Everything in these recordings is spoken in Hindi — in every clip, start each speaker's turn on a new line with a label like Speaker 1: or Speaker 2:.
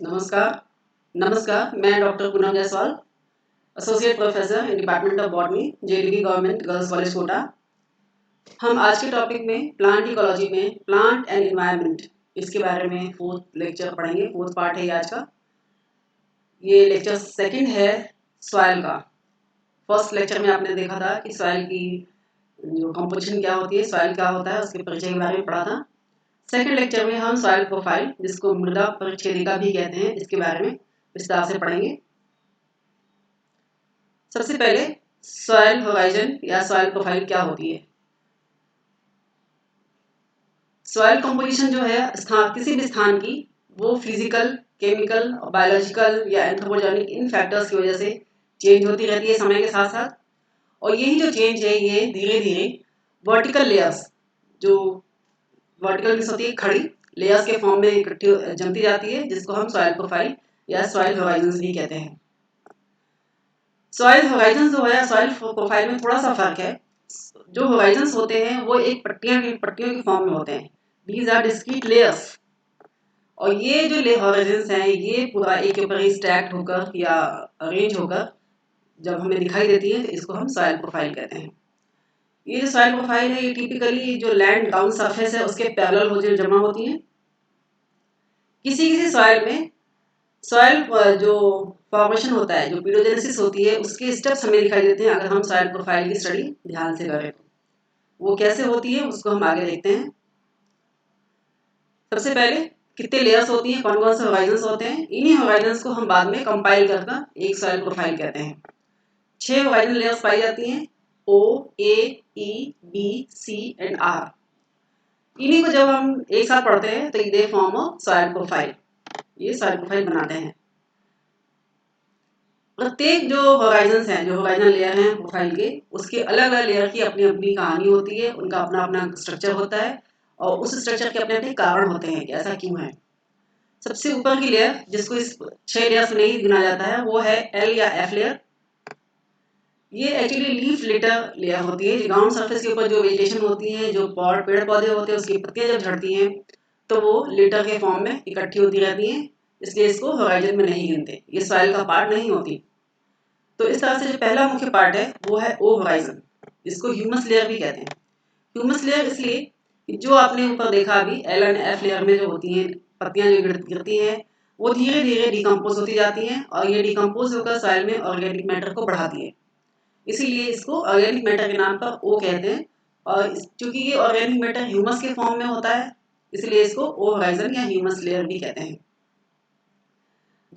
Speaker 1: नमस्कार नमस्कार मैं doctor Poonam Jaiswal, associate professor in department of botany, JDB government girls college Kota. हम आज के टॉपिक में प्लांट इकोलॉजी में प्लांट एंड एनवायरनमेंट इसके बारे में फोर्थ लेक्चर पढ़ेंगे। फोर्थ पार्ट है ये आज का। ये लेक्चर सेकंड है सॉइल का। फर्स्ट लेक्चर में आपने देखा था कि सॉइल की जो कंपोजिशन क्या होती है, सॉइल क्या होता है, उसके परिचय के बारे में पढ़ा था। सेकंड लेक्चर में हम सॉइल प्रोफाइल, जिसको मृदा परिच्छेदिका भी कहते हैं, इसके बारे में विस्तार से पढ़ेंगे। सबसे पहले सॉइल होराइजन या सॉइल प्रोफाइल क्या होती है। सॉइल कंपोजिशन जो है स्थान, किसी भी स्थान की, वो फिजिकल, केमिकल, बायोलॉजिकल या एंथ्रोपोजेनिक इन फैक्टर्स की वजह से चेंज होती रहती है समय के साथ साथ। और यही जो चेंज है ये धीरे धीरे वर्टिकल लेयर्स, जो वर्टिकल मीन्स होती है खड़ी लेयर्स के फॉर्म में इकट्ठी जमती जाती है, जिसको हम सॉइल प्रोफाइल या सॉइल होराइजन भी कहते हैं। सॉइल होराइजन जो है, सॉइल प्रोफाइल में थोड़ा सा फर्क है। जो होराइजन्स होते हैं वो एक पट्टियों की फॉर्म में होते हैं। These are discrete layers. और ये जो होराइजन्स हैं ये पूरा एक के ऊपर स्टैक्ड होकर या अरेंज होकर जब हमें दिखाई देती है तो इसको हम सॉइल प्रोफाइल कहते हैं। ये जो सॉइल प्रोफाइल है ये टिपिकली जो लैंड ग्राउंड सरफेस है उसके पैरेलल हो जो जमा होती है। किसी किसी सॉइल में सॉइल जो फॉर्मेशन होता है, जो पीडोजेनेसिस होती है, उसके स्टेप्स हमें दिखाई देते हैं अगर हम सॉइल प्रोफाइल की स्टडी ध्यान से करें तो। वो कैसे होती है उसको हम आगे देखते हैं। सबसे पहले कितने लेयर्स होती हैं, कौन कौन से होराइजन्स होते हैं, इन्हीं होराइजन्स को हम बाद में कंपाइल करके एक सॉइल प्रोफाइल कहते हैं। 6 होराइजन लेयर्स पाई जाती हैं, ओ, ए, ई, बी, सी एंड आर। इन्हीं को जब हम एक साथ पढ़ते हैं तो ये फॉर्म ऑफ सॉइल प्रोफाइल, ये सॉइल प्रोफाइल बनाते हैं। प्रत्येक जो होराइजन्स हैं, जो होराइजन लेयर हैं प्रोफाइल के, उसके अलग अलग लेयर की अपनी अपनी कहानी होती है, उनका अपना अपना स्ट्रक्चर होता है और उस स्ट्रक्चर के अपने अपने कारण होते हैं कि ऐसा क्यों है। सबसे ऊपर की लेयर, जिसको इस 6 लेयर्स में नहीं गिना जाता है, वो है एल या एफ लेयर। ये एक्चुअली लीफ लिटर लेयर होती है। ग्राउंड सरफेस के ऊपर जो वेजिटेशन होती है, जो पेड़ पौधे होते हैं, उसकी पत्तियां जब झड़ती हैं तो वो लिटर के फॉर्म में इकट्ठी होती रहती हैं, इसलिए इसको होराइजन में नहीं गिनते, ये सॉइल का पार्ट नहीं होती। तो इस तरह से जो पहला मुख्य पार्ट है वो है ओ होराइजन, जिसको ह्यूमस लेयर भी कहते हैं। ह्यूमस लेयर इसलिए कि जो आपने ऊपर देखा अभी एल एंड एफ लेयर में जो होती हैं पत्तियां जो गिरती हैं, वो धीरे धीरे डिकम्पोज होती जाती हैं और ये डिकम्पोज होकर सॉइल में ऑर्गेनिक मैटर को बढ़ाती है। इसीलिए इसको ऑर्गेनिक मैटर के नाम पर ओ कहते हैं। और चूंकि ये ऑर्गेनिक मैटर ह्यूमस के फॉर्म में होता है, इसलिए इसको ओ होराइजन या ह्यूमस लेयर भी कहते हैं।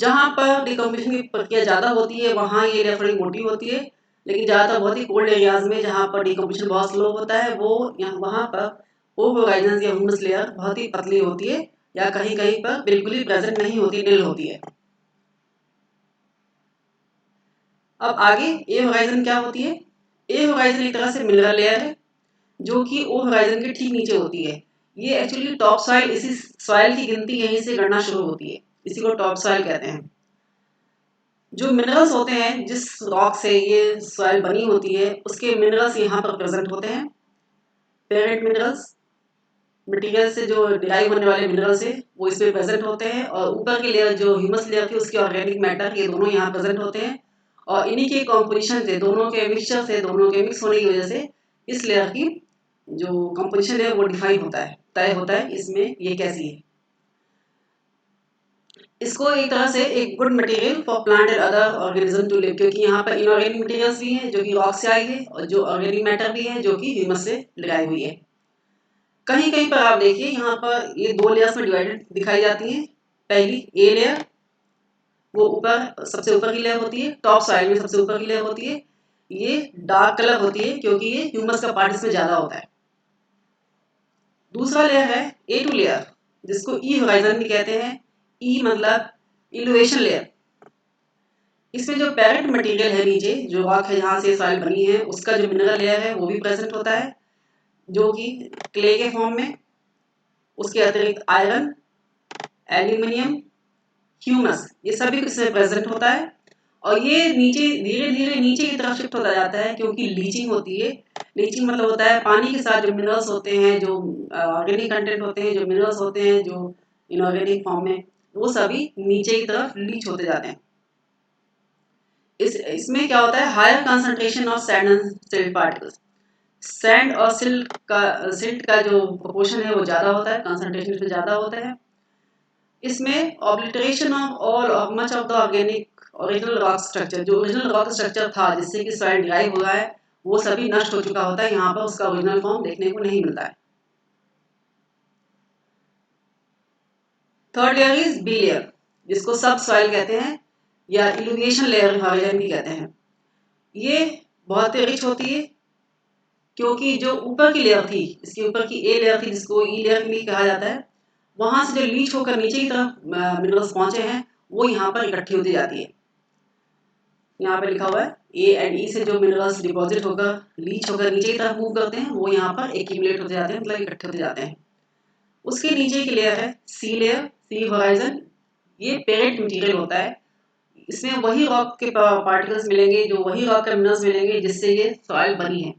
Speaker 1: जहाँ पर डिकम्पोजिशन की प्रक्रिया ज़्यादा होती है वहाँ ये लेयर थोड़ी मोटी होती है, लेकिन ज़्यादातर बहुत ही कोल्ड एरियाज में जहाँ पर डिकम्पोजिशन बहुत स्लो होता है, वो वहाँ पर ओ होराइजन या ह्यूमस लेयर बहुत ही पतली होती है या कहीं कहीं पर बिल्कुल ही प्रेजेंट नहीं होती, निल होती है। अब आगे ए होराइजन क्या होती है। ए होराइजन एक तरह से मिनरल लेयर है जो कि ओ होराइजन के ठीक नीचे होती है। ये एक्चुअली टॉप सॉइल, इसी सॉइल की गिनती यहीं से गणना शुरू होती है, इसी को टॉप सॉइल कहते हैं। जो मिनरल्स होते हैं, जिस रॉक से ये सॉइल बनी होती है, उसके मिनरल्स यहाँ पर प्रेजेंट होते हैं। पेरेंट मिनरल्स, मटेरियल से जो डिराइव होने वाले मिनरल्स है वो इसमें प्रेजेंट होते हैं, और ऊपर की लेयर जो ह्यूमस लेयर थी उसके ऑर्गेनिक मैटर, ये दोनों यहाँ प्रेजेंट होते हैं। और इन्हीं के कॉम्पोजिशन से, दोनों के मिक्सचर से, दोनों के मिक्स होने की वजह से इस लेयर की जो कंपोजिशन है वो डिफाइन होता है, तय होता है इसमें ये कैसी है। इसको एक तरह से एक good material for plant and other organism to live, क्योंकि यहाँ पर इनऑर्गेनिक मटेरियल्स भी हैं जो कि रॉक से आई है, और जो ऑर्गेनिक मैटर भी है जो कि ह्यूमस से डिराइव हुई है। कहीं कहीं पर आप देखिए यहाँ पर ये 2 लेयर्स में डिवाइडेड दिखाई जाती हैं। पहली ए लेयर, वो ऊपर सबसे ऊपर की लेयर होती है, टॉप साइड में सबसे ऊपर की लेयर होती है। ये डार्क कलर होती है क्योंकि ये ह्यूमस का पार्ट इसमें ज्यादा होता है। दूसरा लेयर है ए टू लेयर, जिसको ई होराइजन भी कहते हैं। ई मतलब इल्यूएशन लेयर। इसमें जो पैरेंट मटेरियल है नीचे, जो रॉक है जहाँ से सॉइल बनी है, उसका जो मिनरल लेयर है वो भी प्रेजेंट होता है, जो कि क्ले के फॉर्म में। उसके अतिरिक्त आयरन, एल्यूमिनियम, ह्यूमस, ये सभी कुछ इसमें प्रेजेंट होता है। और ये नीचे धीरे धीरे नीचे की तरफ शिफ्ट होता जाता है क्योंकि लीचिंग होती है। लीचिंग मतलब होता है पानी के साथ जो मिनरल्स होते हैं, जो ऑर्गेनिक कंटेंट होते हैं, जो मिनरल्स होते हैं जो इनऑर्गेनिक फॉर्म में वो सभी नीचे की तरफ लीच होते जाते हैं। इसमें क्या होता है, higher concentration of sand and silt particles. Sand और सिल्ट का जो प्रोपोर्शन है वो ज़्यादा होता है, कंसंट्रेशन इसमें ज़्यादा होता है। इसमें obliteration of all of much of the organic original rock structure, जो ओरिजिनल रॉक स्ट्रक्चर था जिससे कि सॉइल ड्राइव हुआ है, वो सभी नष्ट हो चुका होता है। यहाँ पर उसका ओरिजिनल फॉर्म देखने को नहीं मिलता है। Third layer is B layer, जिसको सब सॉइल कहते हैं या इल्यूमिनेशन लेयर हॉरिजन भी कहते हैं। ये बहुत ही रिच होती है, क्योंकि जो ऊपर की लेयर थी, इसके ऊपर की ए लेयर थी जिसको ई लेयर भी कहा जाता है, वहां से जो लीच होकर नीचे की तरफ मिनरल्स पहुंचे हैं वो यहाँ पर इकट्ठी होती जाती है। यहाँ पे लिखा हुआ है ए एंड ई से जो मिनरल्स डिपॉजिट होकर लीच होकर नीचे की तरफ मूव करते हैं वो यहाँ पर एक्यूमुलेट होते जाते हैं, मतलब इकट्ठे होते जाते हैं। उसके नीचे की लेयर है सी लेयर, सी होराइजन। ये पेरेंट मटेरियल होता है। इसमें वही रॉक के पार्टिकल्स मिलेंगे, जो वही रॉक के मिनरल्स मिलेंगे जिससे ये सॉइल बनी है।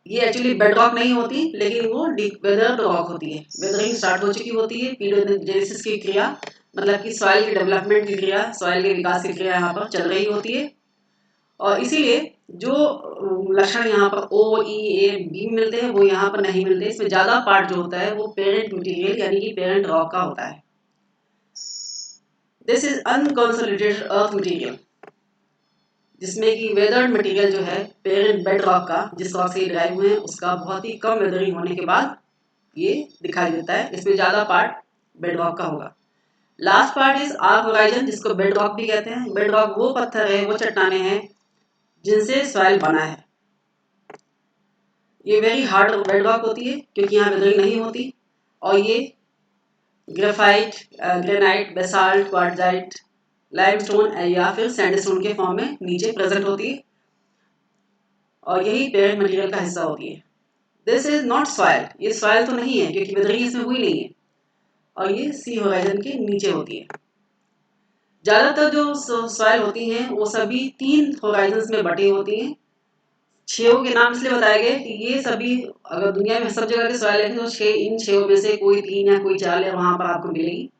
Speaker 1: ये एक्चुअली बेड रॉक नहीं होती, लेकिन वो वेदर्ड रॉक होती है। वेदरिंग स्टार्ट हो चुकी होती है, पीडोजेनेसिस की क्रिया, मतलब कि सॉइल के डेवलपमेंट की क्रिया, सॉइल के विकास की क्रिया यहाँ पर चल रही होती है। और इसीलिए जो लक्षण यहाँ पर ओ ई ए बी मिलते हैं वो यहाँ पर नहीं मिलते। इसमें ज्यादा पार्ट जो होता है वो पेरेंट मटेरियल यानी कि पेरेंट रॉक का होता है। This is unconsolidated earth material, जिसमें कि वेदर्ड मटेरियल जो है पेरेंट बेड रॉक का, जिस रॉक से ड्राइव हुए हैं, उसका बहुत ही कम वेदरिंग होने के बाद ये दिखाई देता है। इसमें ज्यादा पार्ट बेड रॉक का होगा। Last part is arc horizon, जिसको बेड रॉक भी कहते हैं। बेड रॉक वो पत्थर है, वो चट्टाने हैं जिनसे सॉइल बना है। ये वेरी हार्ड बेड रॉक होती है क्योंकि यहाँ वेदरिंग नहीं होती, और ये graphite, granite, basalt, quartzite, limestone या फिर सैंडस्टोन के फॉर्म में नीचे प्रेजेंट होती है, और यही पेरेंट मटेरियल का हिस्सा होती है। दिस इज नॉट सॉइल, ये सॉइल तो नहीं है क्योंकि वेदरिंग इसमें हुई नहीं है, और ये सी होराइजन के नीचे होती है। ज्यादातर जो सॉइल होती हैं वो सभी 3 होराइजन्स में बटी होती हैं। 6 के नाम इसलिए बताए गए कि ये सभी, अगर दुनिया में सब जगह के सॉइल है तो 6 इन 6 में से कोई 3 या कोई 4 लेयर वहां पर आपको मिलेगी।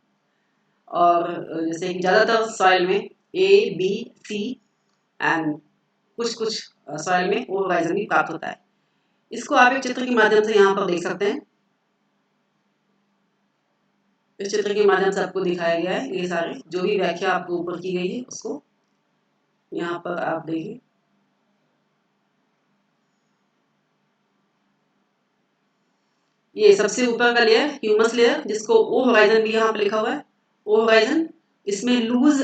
Speaker 1: और जैसे कि ज्यादातर सॉइल में ए बी सी एंड कुछ कुछ सॉइल में वो होराइजन भी प्राप्त होता है। इसको आप एक चित्र के माध्यम से यहाँ पर देख सकते हैं। इस चित्र के माध्यम से आपको दिखाया गया है ये सारे जो भी व्याख्या आपको ऊपर की गई है उसको यहाँ पर आप देखिए। ये सबसे ऊपर का लेयर ह्यूमस लेयर, जिसको ओ होराइजन भी यहाँ पर लिखा हुआ है। ओ होराइजन, इसमें लूज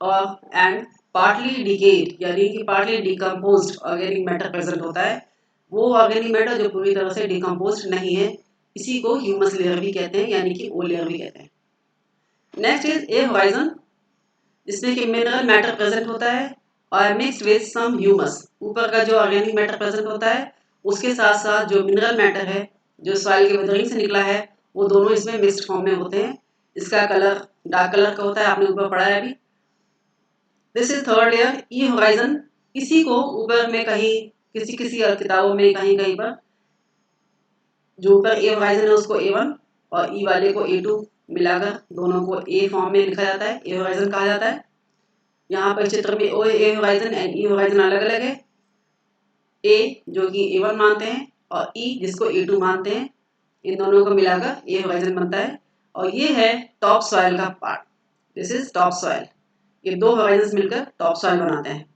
Speaker 1: और एंड पार्टली डिकेड यानी कि partly decomposed organic matter present होता है। वो ऑर्गेनिक मैटर जो पूरी तरह से डिकम्पोज्ड नहीं है, इसी को ह्यूमस लेयर भी कहते हैं यानी कि ओ लेयर भी कहते हैं। नेक्स्ट इज ए होराइजन, जिसमें कि मिनरल मैटर प्रेजेंट होता है और मिक्स्ड विद सम ह्यूमस। ऊपर का जो ऑर्गेनिक मैटर प्रेजेंट होता है उसके साथ साथ जो मिनरल मैटर है जो सॉइल के वेदरिंग से निकला है, वो दोनों इसमें मिक्स्ड फॉर्म में होते हैं। इसका कलर डार्क कलर का होता है, आपने ऊपर पढ़ा है अभी। This is third layer E horizon. इसी को ऊपर में कहीं किसी किसी किताबों में कहीं कहीं पर जो ऊपर ए होराइजन है उसको A1 और ई वाले को A2 मिलाकर दोनों को ए फॉर्म में लिखा जाता है, ए होराइजन कहा जाता है। यहाँ पर चित्र में O A horizon and E horizon अलग अलग है। ए जो कि A1 मानते हैं और ई जिसको A2 मानते हैं, इन दोनों को मिलाकर ए होराइजन बनता है। और ये है टॉप सॉइल का part. This is top soil. ये दो होराइजन मिलकर टॉप सॉइल बनाते हैं।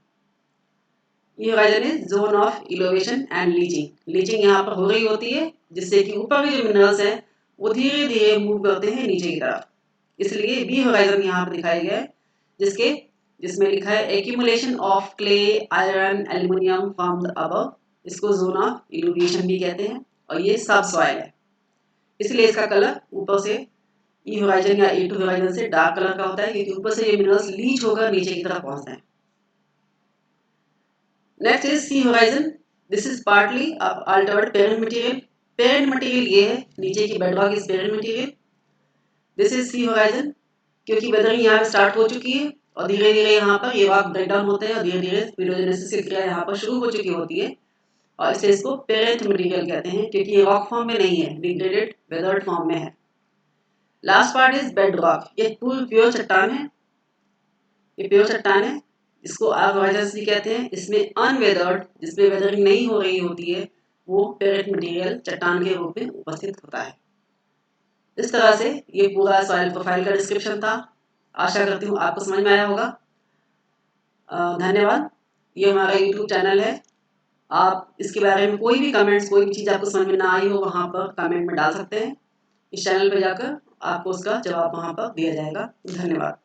Speaker 1: ये horizon is zone of eluviation and leaching. Leaching यहाँ पर हो रही होती है जिससे कि ऊपर के जो मिनरल्स हैं वो धीरे धीरे मूव करते हैं नीचे की तरफ। इसलिए बी होराइजन यहाँ पर दिखाया गया है, जिसमें लिखा है accumulation of clay, iron, aluminium from the above. इसको जोन ऑफ इल्यूमिनेशन भी कहते हैं, और ये सब सॉइल है। इसलिए इसका कलर ऊपर से ई होराइजन या E2 होराइजन से डार्क कलर का होता है, क्योंकि ऊपर से ये मिनरल्स लीच होकर नीचे की तरफ पहुंचते हैं। Next is C horizon. This is partly altered parent material. Parent material ये है, नीचे की bedrock is parent material. This is C horizon, क्योंकि वेदरिंग यहाँ पे स्टार्ट हो चुकी है और धीरे धीरे यहाँ पर ये रॉक ब्रेक डाउन होते हैं और धीरे धीरे पीडोजेनेसिस की क्रिया यहाँ पर शुरू हो चुकी होती है, और इसलिए इसको पेरेंट मटेरियल कहते हैं क्योंकि ये रॉक फॉर्म में नहीं है, डिग्रेडेड वेदर्ड फॉर्म में है। Last part is bed rock. ये प्योर चट्टान है, ये प्योर चट्टान है, इसको आर्क होराइजन्स भी कहते हैं। इसमें अनवेदर्ड, जिसमें वेदरिंग नहीं हो रही होती है, वो पेरेट मटेरियल चट्टान के रूप में उपस्थित होता है। इस तरह से ये पूरा सॉइल प्रोफाइल का डिस्क्रिप्शन था। आशा करती हूँ आपको समझ में आया होगा। धन्यवाद। ये हमारा यूट्यूब चैनल है। आप इसके बारे में कोई भी कमेंट्स, कोई भी चीज़ आपको समझ में ना आई हो, वहाँ पर कमेंट में डाल सकते हैं। इस चैनल पर जाकर आपको उसका जवाब वहाँ पर दिया जाएगा। धन्यवाद।